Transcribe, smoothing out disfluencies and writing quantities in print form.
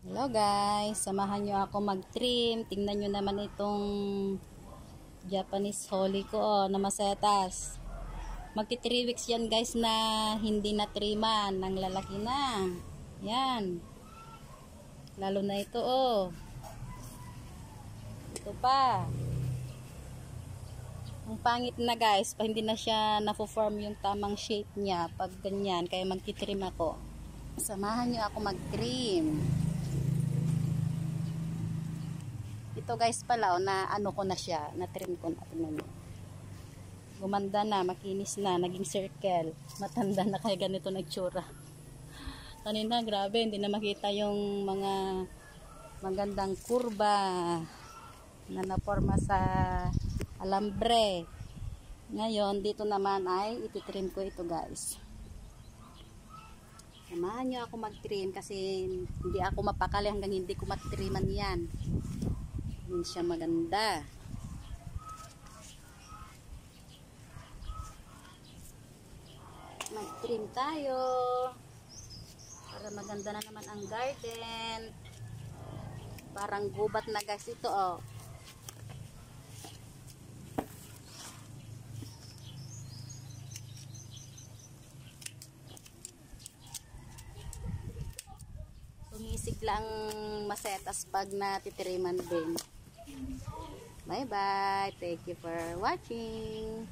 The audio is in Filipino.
Hello guys, samahan nyo ako mag-trim. Tingnan nyo naman itong Japanese holly ko na masetas. Magti 3 weeks yan guys na hindi na triman. Nang lalaki na. Yan. Lalo na ito Ito pa. Ang pangit na guys, pa hindi na siya na-form yung tamang shape niya pag ganyan. Kaya magti-trim ako. Samahan nyo ako mag-trim. Ito guys pala, na ano ko na siya, na-trim ko na. Gumanda na, makinis na, naging circle. Matanda na kaya ganito nagtsura. Kanina, grabe, hindi na makita yung mga magandang kurba na naporma sa alambre. Ngayon, dito naman ay ititrim ko ito guys. Samahan nyo ako mag-trim kasi hindi ako mapakali hanggang hindi ko matriman yan. Hindi siya maganda. Mag-trim tayo para maganda na naman ang garden. Parang gubat na guys ito Sumisig lang masetas pag natitiriman din. Bye bye. Thank you for watching.